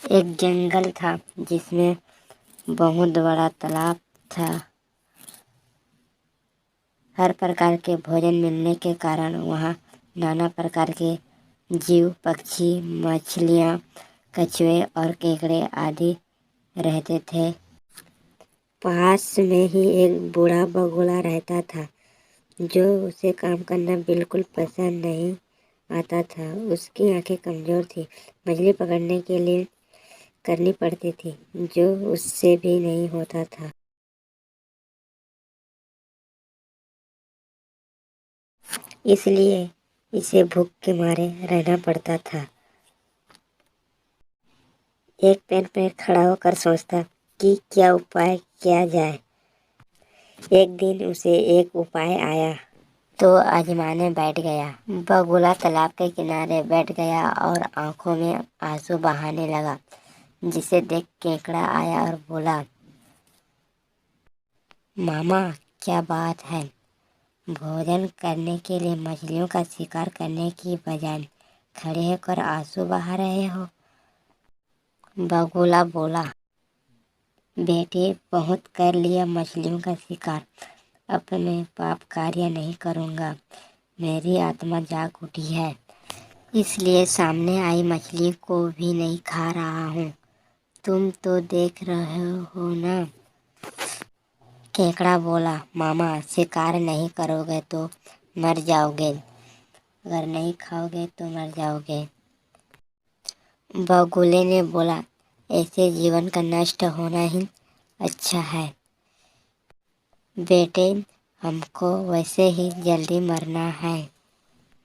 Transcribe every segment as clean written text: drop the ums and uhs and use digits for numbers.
एक जंगल था जिसमें बहुत बड़ा तालाब था। हर प्रकार के भोजन मिलने के कारण वहाँ नाना प्रकार के जीव, पक्षी, मछलियाँ, कछुए और केकड़े आदि रहते थे। पास में ही एक बूढ़ा बगुला रहता था जो उसे काम करना बिल्कुल पसंद नहीं आता था। उसकी आंखें कमजोर थी, मछली पकड़ने के लिए करनी पड़ती थी जो उससे भी नहीं होता था। इसलिए इसे भूख के मारे रहना पड़ता था। एक पेड़ पे खड़ा होकर सोचता कि क्या उपाय किया जाए। एक दिन उसे एक उपाय आया तो आजमाने बैठ गया। बगुला तालाब के किनारे बैठ गया और आंखों में आंसू बहाने लगा, जिसे देख केकड़ा आया और बोला, मामा क्या बात है, भोजन करने के लिए मछलियों का शिकार करने की बजाय खड़े होकर आंसू बहा रहे हो। बगुला बोला, बेटे बहुत कर लिया मछलियों का शिकार, अब मैं पाप कार्य नहीं करूँगा। मेरी आत्मा जाग उठी है, इसलिए सामने आई मछली को भी नहीं खा रहा हूँ। तुम तो देख रहे हो ना। केकड़ा बोला, मामा शिकार नहीं करोगे तो मर जाओगे, अगर नहीं खाओगे तो मर जाओगे। बगुले ने बोला, ऐसे जीवन का नष्ट होना ही अच्छा है। बेटे हमको वैसे ही जल्दी मरना है।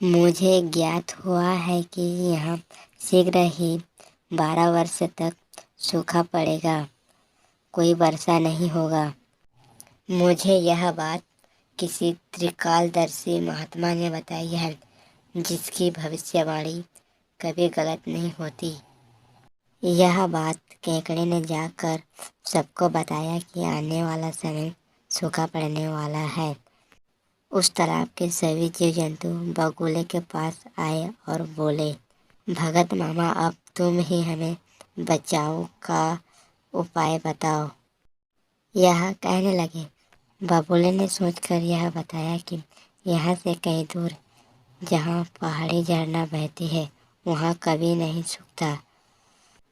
मुझे ज्ञात हुआ है कि यहाँ शीघ्र ही 12 वर्ष तक सूखा पड़ेगा, कोई वर्षा नहीं होगा। मुझे यह बात किसी त्रिकालदर्शी महात्मा ने बताई है, जिसकी भविष्यवाणी कभी गलत नहीं होती। यह बात केकड़े ने जाकर सबको बताया कि आने वाला समय सूखा पड़ने वाला है। उस तालाब के सभी जीव जंतु बगुले के पास आए और बोले, भगत मामा अब तुम ही हमें बचाव का उपाय बताओ। यह कहने लगे, बगुले ने सोचकर यह बताया कि यहाँ से कहीं दूर जहाँ पहाड़ी झरना बहती है वहाँ कभी नहीं सूखता।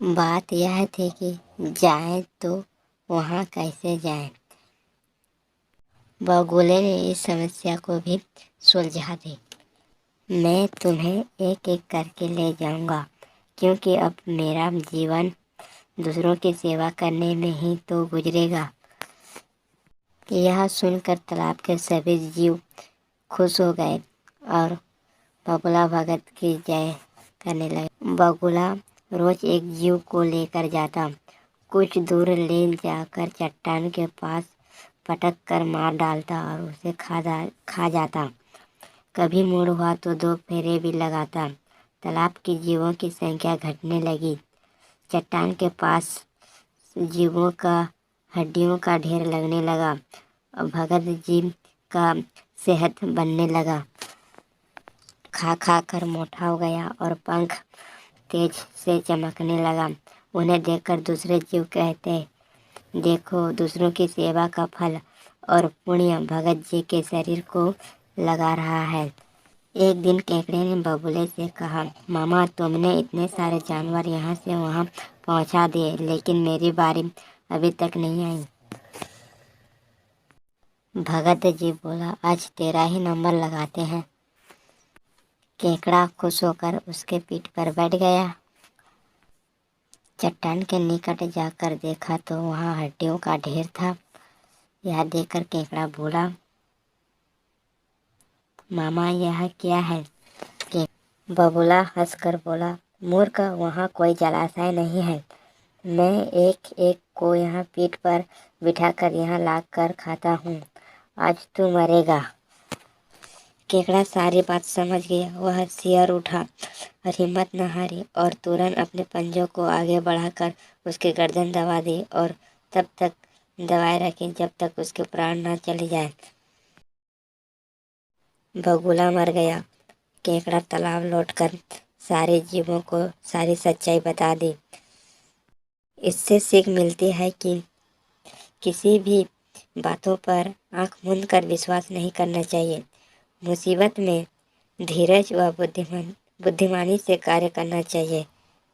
बात यह थी कि जाएं तो वहाँ कैसे जाएं। बगुले ने इस समस्या को भी सुलझा दी। मैं तुम्हें एक एक करके ले जाऊंगा, क्योंकि अब मेरा जीवन दूसरों की सेवा करने में ही तो गुजरेगा। यह सुनकर तालाब के सभी जीव खुश हो गए और बगुला भगत की जय करने लगे। बगुला रोज एक जीव को लेकर जाता, कुछ दूर ले जाकर चट्टान के पास पटक कर मार डालता और उसे खा जाता। कभी मूड हुआ तो 2 फेरे भी लगाता। तालाब के जीवों की संख्या घटने लगी। चट्टान के पास जीवों का हड्डियों का ढेर लगने लगा और भगत जीव का सेहत बनने लगा। खा खा कर मोटा हो गया और पंख तेज से चमकने लगा। उन्हें देखकर दूसरे जीव कहते, देखो दूसरों की सेवा का फल और पुण्य भगत जी के शरीर को लगा रहा है। एक दिन केकड़े ने बगुले से कहा, मामा तुमने इतने सारे जानवर यहाँ से वहाँ पहुँचा दिए, लेकिन मेरी बारी अभी तक नहीं आई। भगत जी बोला, आज तेरा ही नंबर लगाते हैं। केकड़ा खुश होकर उसके पीठ पर बैठ गया। चट्टान के निकट जाकर देखा तो वहाँ हड्डियों का ढेर था। यह देखकर केकड़ा बोला, मामा यह क्या है? बगुला हंसकर बोला, मूर्ख वहाँ कोई जलाशय नहीं है, मैं एक एक को यहाँ पीठ पर बिठाकर यहाँ लाकर खाता हूँ, आज तू मरेगा। केकड़ा सारी बात समझ गया। वह सिर उठा और हिम्मत न हारी और तुरंत अपने पंजों को आगे बढ़ाकर उसकी गर्दन दबा दी और तब तक दबाए रखी जब तक उसके प्राण न चले जाए। बगुला मर गया। केकड़ा तालाब लौटकर सारे जीवों को सारी सच्चाई बता दी। اس سے سیکھ ملتی ہے کہ کسی بھی باتوں پر آنکھ موند کر وشواس نہیں کرنا چاہیے۔ مصیبت میں دھیرج و بدھیمانی سے کاریہ کرنا چاہیے۔